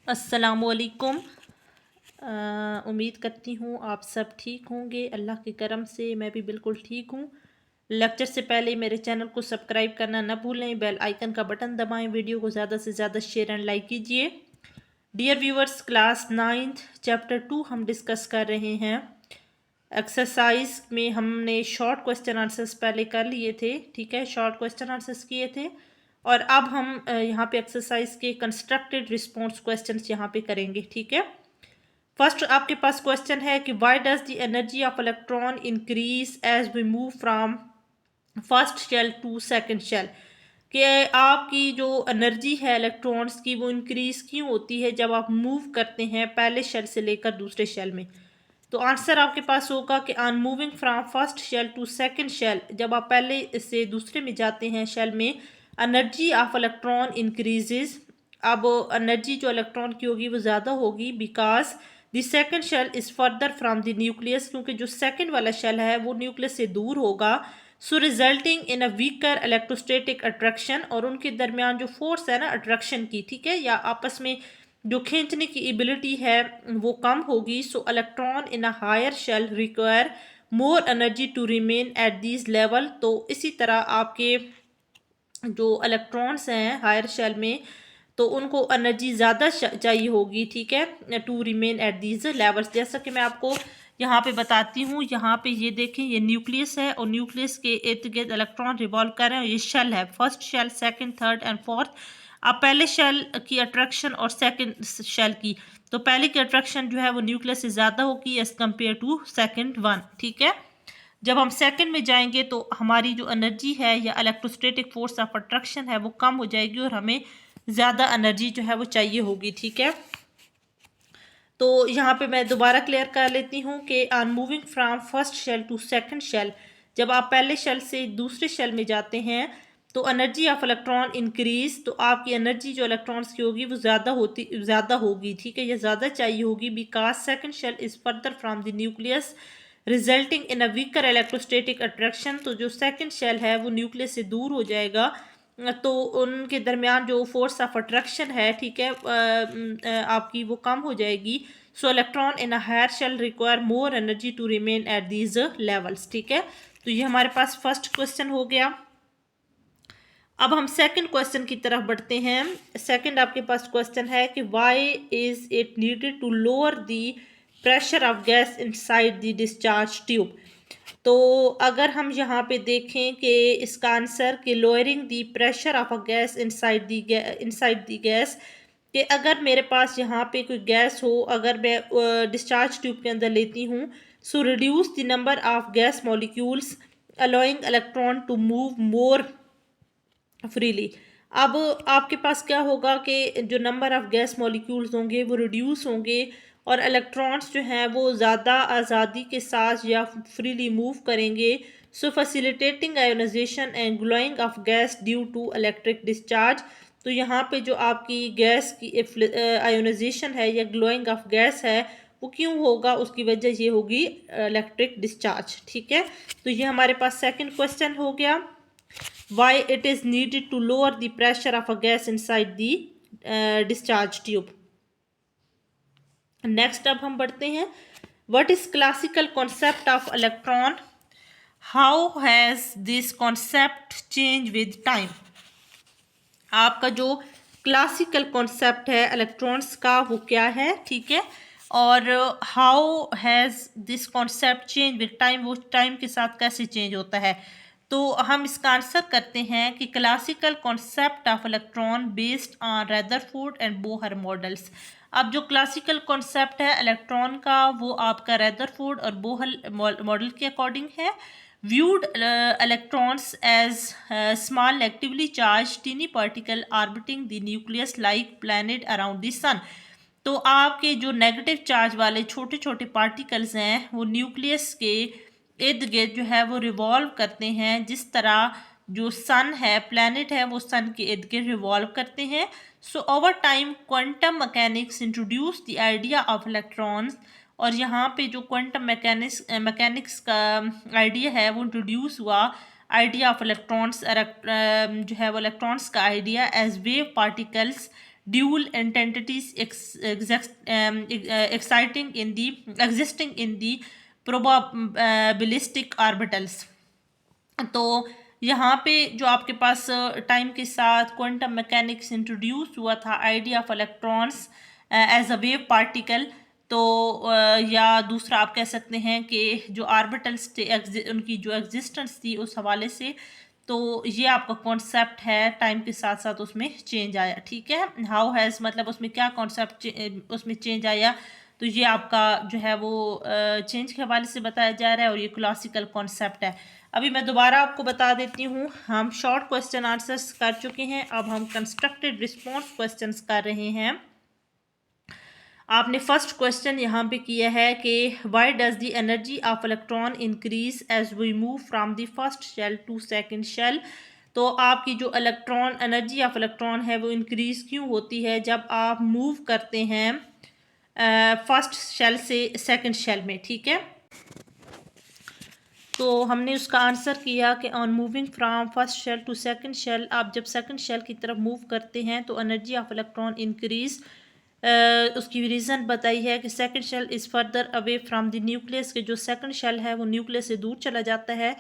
अस्सलामुअलैकुम। उम्मीद करती हूँ आप सब ठीक होंगे। अल्लाह के करम से मैं भी बिल्कुल ठीक हूँ। लेक्चर से पहले मेरे चैनल को सब्सक्राइब करना न भूलें, बेल आइकन का बटन दबाएं, वीडियो को ज़्यादा से ज़्यादा शेयर एंड लाइक कीजिए। Dear viewers, class 9th chapter 2 हम डिस्कस कर रहे हैं। एक्सरसाइज में हमने शॉर्ट क्वेश्चन आंसर्स पहले कर लिए थे, ठीक है, शॉर्ट क्वेश्चन आंसर्स किए थे। और अब हम यहाँ पे एक्सरसाइज के कंस्ट्रक्टेड रिस्पॉन्स क्वेश्चंस यहाँ पे करेंगे, ठीक है। फर्स्ट आपके पास क्वेश्चन है कि why does the energy of electron increase as we move from first shell to second shell. कि आपकी जो एनर्जी है इलेक्ट्रॉन्स की वो इंक्रीज क्यों होती है जब आप मूव करते हैं पहले शेल से लेकर दूसरे शेल में। तो आंसर आपके पास होगा कि on moving from first shell to second shell, जब आप पहले से दूसरे में जाते हैं शेल में, एनर्जी ऑफ इलेक्ट्रॉन इंक्रीजेज। अब एनर्जी जो इलेक्ट्रॉन की होगी वो ज़्यादा होगी because the second shell is further from the nucleus, क्योंकि जो सेकंड वाला शेल है वो न्यूक्लियस से दूर होगा। So resulting in a weaker electrostatic attraction, और उनके दरमियान जो फोर्स है ना अट्रैक्शन की, ठीक है, या आपस में जो खींचने की एबिलिटी है वो कम होगी। So electron in a higher shell require more energy to remain at this level. तो इसी तरह आपके जो इलेक्ट्रॉन्स हैं हायर शेल में, तो उनको एनर्जी ज़्यादा चाहिए होगी, ठीक है, to remain at these levels. जैसा कि मैं आपको यहाँ पे बताती हूँ, यहाँ पे ये देखें, ये न्यूक्लियस है और न्यूक्लियस के इर्द गिर्द इलेक्ट्रॉन रिवॉल्व कर रहे हैं। ये शेल है, first shell, second, third and fourth. अब पहले शेल की अट्रैक्शन और सेकंड शेल की, तो पहले की अट्रैक्शन जो है वो न्यूक्लियस से ज़्यादा होगी as compared to second one, ठीक है। जब हम सेकंड में जाएंगे तो हमारी जो एनर्जी है या इलेक्ट्रोस्टैटिक फोर्स ऑफ अट्रैक्शन है वो कम हो जाएगी और हमें ज़्यादा एनर्जी जो है वो चाहिए होगी, ठीक है। तो यहाँ पे मैं दोबारा क्लियर कर लेती हूँ कि on moving from first shell to second shell, जब आप पहले शेल से दूसरे शेल में जाते हैं तो एनर्जी ऑफ इलेक्ट्रॉन इंक्रीज, तो आपकी एनर्जी जो इलेक्ट्रॉन्स की होगी वो ज़्यादा होगी, ठीक है, ये ज़्यादा चाहिए होगी because second shell is further from the nucleus resulting in a weaker electrostatic attraction. तो जो सेकंड शेल है वो न्यूक्लियस से दूर हो जाएगा, तो उनके दरमियान जो फोर्स ऑफ अट्रैक्शन है, ठीक है, आपकी वो कम हो जाएगी। So electron in a higher shell require more energy to remain at these levels, ठीक है। तो ये हमारे पास फर्स्ट क्वेश्चन हो गया। अब हम सेकंड क्वेश्चन की तरफ बढ़ते हैं। सेकंड आपके पास क्वेश्चन है कि why is it needed to lower the pressure of gas inside the discharge tube. तो अगर हम यहाँ पे देखें कि इसका आंसर कि lowering the pressure of a gas inside the gas, कि अगर मेरे पास यहाँ पे कोई गैस हो, अगर मैं डिस्चार्ज ट्यूब के अंदर लेती हूँ, so reduce the number of gas molecules allowing electron to move more freely. अब आपके पास क्या होगा कि जो नंबर ऑफ गैस मॉलिक्यूल्स होंगे वो रिड्यूस होंगे और इलेक्ट्रॉन्स जो हैं वो ज़्यादा आज़ादी के साथ या फ्रीली मूव करेंगे। So facilitating ionization and glowing of gas due to electric discharge. तो यहाँ पे जो आपकी गैस की आयोनाइजेशन है या ग्लोइंग ऑफ गैस है वो क्यों होगा, उसकी वजह ये होगी इलेक्ट्रिक डिस्चार्ज, ठीक है। तो ये हमारे पास सेकंड क्वेश्चन हो गया, why it is needed to lower the pressure of a gas inside the discharge tube. Next अब हम बढ़ते हैं, what is classical concept of electron, how has this concept changed with time। आपका जो classical concept है electrons का वो क्या है, ठीक है, और how has this concept change with time, वो टाइम के साथ कैसे चेंज होता है। तो हम इसका आंसर करते हैं कि classical concept of electron based on Rutherford and Bohr models. अब जो क्लासिकल कॉन्सेप्ट है इलेक्ट्रॉन का वो आपका रदरफोर्ड और बोहर मॉडल के अकॉर्डिंग है। viewed electrons as small negatively charged teeny particle orbiting the nucleus like planet around the sun। तो आपके जो नेगेटिव चार्ज वाले छोटे छोटे पार्टिकल्स हैं वो न्यूक्लियस के इर्द गिर्द जो है वो रिवॉल्व करते हैं, जिस तरह जो सन है, प्लैनेट है, वो सन के इर्द गिर्द रिवॉल्व करते हैं। So over time quantum mechanics introduce the idea of electrons, और यहाँ पे जो क्वांटम मैकेनिक्स का आइडिया है वो इंट्रोड्यूस हुआ, आइडिया ऑफ इलेक्ट्रॉन्स जो है वो इलेक्ट्रॉन्स का idea as wave particles dual entities existing in the probabilistic orbitals। तो यहाँ पे जो आपके पास टाइम के साथ क्वांटम मैकेनिक्स इंट्रोड्यूस हुआ था, idea of electrons as a wave particle. तो या दूसरा आप कह सकते हैं कि जो ऑर्बिटल्स थे उनकी जो एग्जिस्टेंस थी उस हवाले से, तो ये आपका कॉन्सेप्ट है टाइम के साथ साथ उसमें चेंज आया। ठीक है, हाउ हैज़ मतलब उसमें क्या कॉन्सेप्ट उसमें चेंज आया, तो ये आपका जो है वो चेंज के हवाले से बताया जा रहा है और ये क्लासिकल कॉन्सेप्ट है। अभी मैं दोबारा आपको बता देती हूँ, हम शॉर्ट क्वेश्चन आंसर्स कर चुके हैं, अब हम कंस्ट्रक्टेड रिस्पॉन्स क्वेश्चंस कर रहे हैं। आपने फर्स्ट क्वेश्चन यहाँ पे किया है कि why does the energy of electron increase as we move from the first shell to second shell. तो आपकी जो इलेक्ट्रॉन एनर्जी ऑफ इलेक्ट्रॉन है वो इंक्रीज क्यों होती है जब आप मूव करते हैं फर्स्ट शेल से सेकंड शेल में। ठीक है, तो हमने उसका आंसर किया कि on moving from first shell to second shell, आप जब सेकंड शेल की तरफ मूव करते हैं तो एनर्जी ऑफ इलेक्ट्रॉन इंक्रीज। उसकी रीज़न बताई है कि second shell is further away from the nucleus, के जो सेकंड शेल है वो न्यूक्लियस से दूर चला जाता है,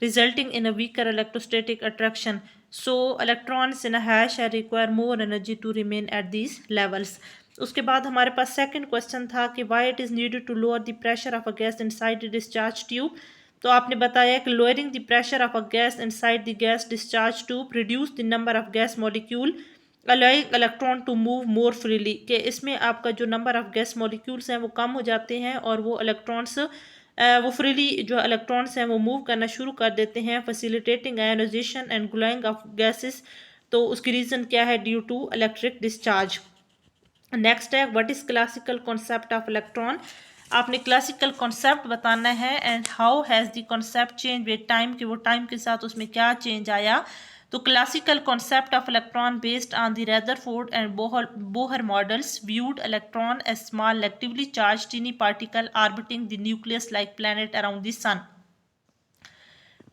resulting in a weaker electrostatic attraction. So electrons in a higher shell require more energy to remain at these levels. उसके बाद हमारे पास सेकंड क्वेश्चन था कि why it is needed to lower the pressure of a gas inside the discharge tube. तो आपने बताया कि lowering the pressure of a gas inside the gas discharge tube reduce the number of gas molecule allowing electron to move more freely, कि इसमें आपका जो number of gas molecules हैं वो कम हो जाते हैं और वो इलेक्ट्रॉन्स वो फ्रीली जो इलेक्ट्रॉन्स हैं वो मूव करना शुरू कर देते हैं, facilitating ionization and glowing of gases. तो उसकी रीज़न क्या है, due to electric discharge. Next है what is classical concept of electron. आपने क्लासिकल कॉन्सेप्ट बताना है and how has the concept change with time, कि वो टाइम के साथ उसमें क्या चेंज आया। तो classical concept of electron based on the Rutherford and Bohr models viewed electron as small electrically charge tiny particle orbiting the nucleus like planet around the sun.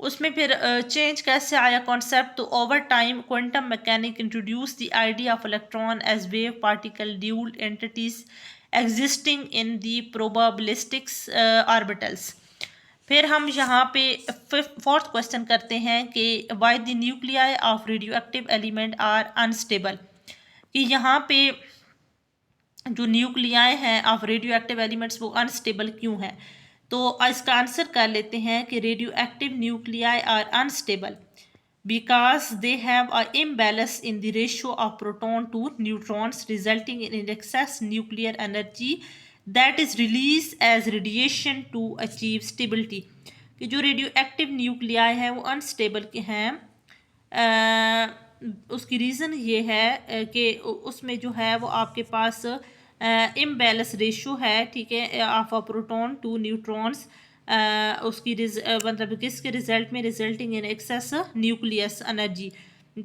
उसमें फिर चेंज कैसे आया कॉन्सेप्ट, तो over time quantum mechanic introduce the idea of electron as wave particle dual entities existing in the probabilistics orbitals. फिर हम यहाँ पे fourth question करते हैं कि why the nuclei of radio active element are unstable, कि यहाँ पे जो न्यूक्लियाई हैं ऑफ रेडियो एक्टिव एलिमेंट्स वो अनस्टेबल क्यों हैं। तो इसका आंसर कर लेते हैं कि radioactive nuclei are unstable because they have a imbalance in the ratio of proton to neutrons resulting in excess nuclear energy that is released as radiation to achieve stability। कि जो radio active nuclei हैं वो unstable के हैं। उसकी reason ये है कि उसमें जो है वो आपके पास इम्बैलेंस रेशो है, ठीक है, of a proton to neutrons. उसकी मतलब किसके रिजल्ट में, resulting in excess nucleus energy,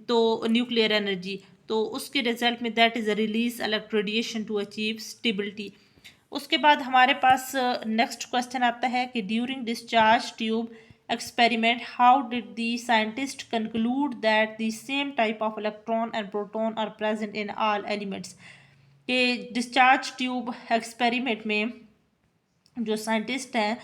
तो न्यूक्लियर एनर्जी, तो उसके रिजल्ट में that is a release electro radiation to achieve stability. उसके बाद हमारे पास नेक्स्ट क्वेश्चन आता है कि during discharge tube experiment how did the scientist conclude that the same type of electron and proton are present in all elements। कि discharge tube experiment में जो साइंटिस्ट हैं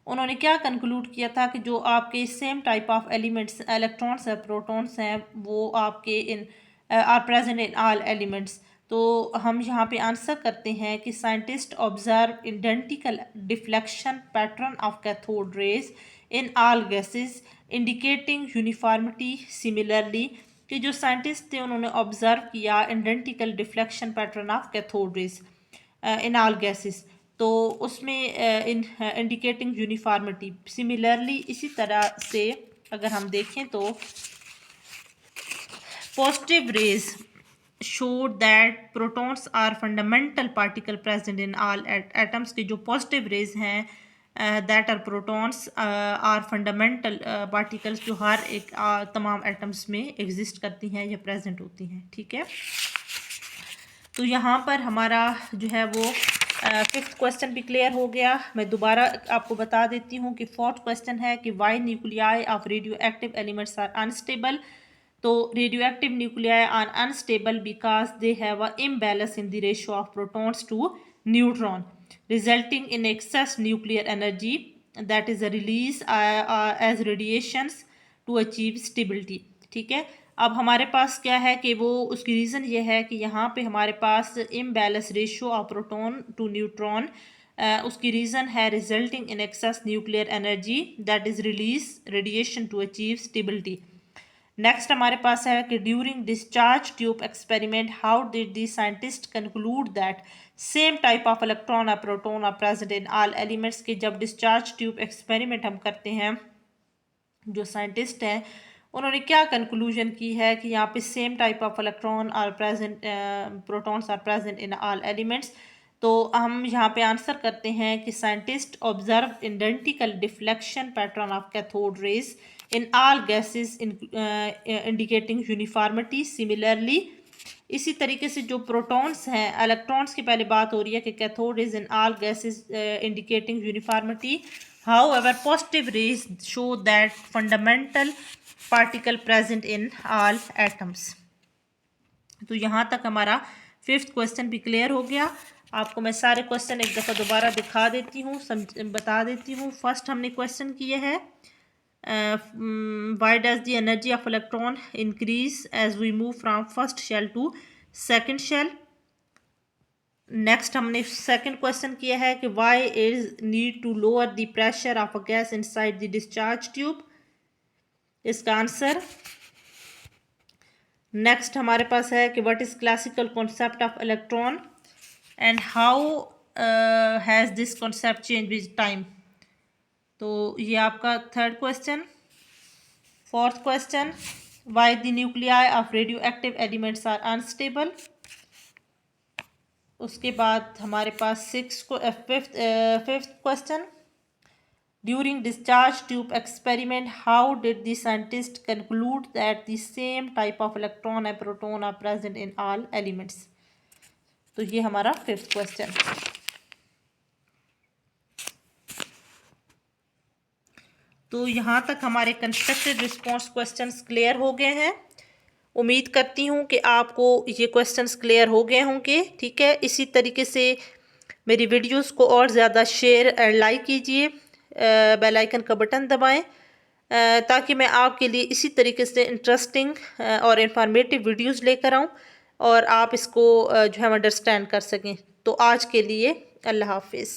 उन्होंने क्या कंक्लूड किया था कि जो आपके same type of elements electrons हैं प्रोटॉन्स हैं वो आपके in are present in all elements. तो हम यहाँ पे आंसर करते हैं कि scientist observe identical deflection pattern of cathode rays in all gases indicating uniformity. Similarly कि जो साइंटिस्ट थे उन्होंने ऑब्जर्व किया identical deflection pattern of cathode rays in all gases, तो उसमें इंडिकेटिंग यूनिफॉर्मिटी। सिमिलरली इसी तरह से अगर हम देखें तो positive raise showed that protons are fundamental particle present in all atoms। के जो पॉजिटिव रेज हैं that are protons are fundamental particles जो हर एक तमाम एटम्स में एग्जिस्ट करती हैं या प्रेजेंट होती हैं। ठीक है, तो यहाँ पर हमारा जो है वो फिफ्थ क्वेश्चन भी क्लियर हो गया। मैं दोबारा आपको बता देती हूँ कि फोर्थ क्वेश्चन है कि why nuclei of radio active elements are unstable. तो radioactive nuclei are unstable because they have a imbalance in the ratio of protons to neutron resulting in excess nuclear energy that is a release as radiations to achieve stability. ठीक है, अब हमारे पास क्या है कि वो उसकी रीज़न ये है कि यहाँ पे हमारे पास imbalance ratio of proton to neutron, उसकी रीज़न है resulting in excess nuclear energy that is release radiation to achieve stability. Next हमारे पास है कि during discharge tube experiment how did the scientist conclude that same type of electron और proton are present in all elements के जब discharge tube experiment हम करते हैं, जो साइंटिस्ट हैं उन्होंने क्या कंक्लूजन की है कि यहाँ पे same type of electron are present, protons are present in all elements. तो हम यहाँ पे आंसर करते हैं कि scientist observe identical deflection pattern of cathode rays in all gases indicating uniformity. Similarly इसी तरीके से जो प्रोटॉन्स हैं, इलेक्ट्रॉन्स की पहले बात हो रही है कि cathode rays in all gases indicating uniformity, however positive rays show that fundamental particle present in all atoms। तो यहाँ तक हमारा 5th क्वेश्चन भी क्लियर हो गया। आपको मैं सारे क्वेश्चन एक दफ़ा दोबारा दिखा देती हूँ, बता देती हूँ। फर्स्ट हमने क्वेश्चन किए हैं why does the energy of electron increase as we move from first shell to second shell। Next हमने सेकंड क्वेश्चन किया है कि why is need to lower the pressure of a gas inside the discharge tube, इसका answer. Next हमारे पास है कि what is classical concept of electron and how has this concept change with time. तो ये आपका third question. Fourth question why the nuclei of radio active elements are unstable. उसके बाद हमारे पास fifth question during discharge tube experiment how did the scientist conclude that the same type of electron and proton are present in all elements. तो ये हमारा 5th question. तो यहाँ तक हमारे कंस्ट्रक्टेड रिस्पॉन्स क्वेश्चंस क्लियर हो गए हैं। उम्मीद करती हूँ कि आपको ये क्वेश्चंस क्लियर हो गए होंगे। ठीक है, इसी तरीके से मेरी वीडियोस को और ज़्यादा शेयर और लाइक कीजिए, बेल आइकन का बटन दबाएं ताकि मैं आपके लिए इसी तरीके से इंटरेस्टिंग और इंफॉर्मेटिव वीडियोस लेकर आऊँ और आप इसको जो है अंडरस्टैंड कर सकें। तो आज के लिए अल्लाह हाफिज़।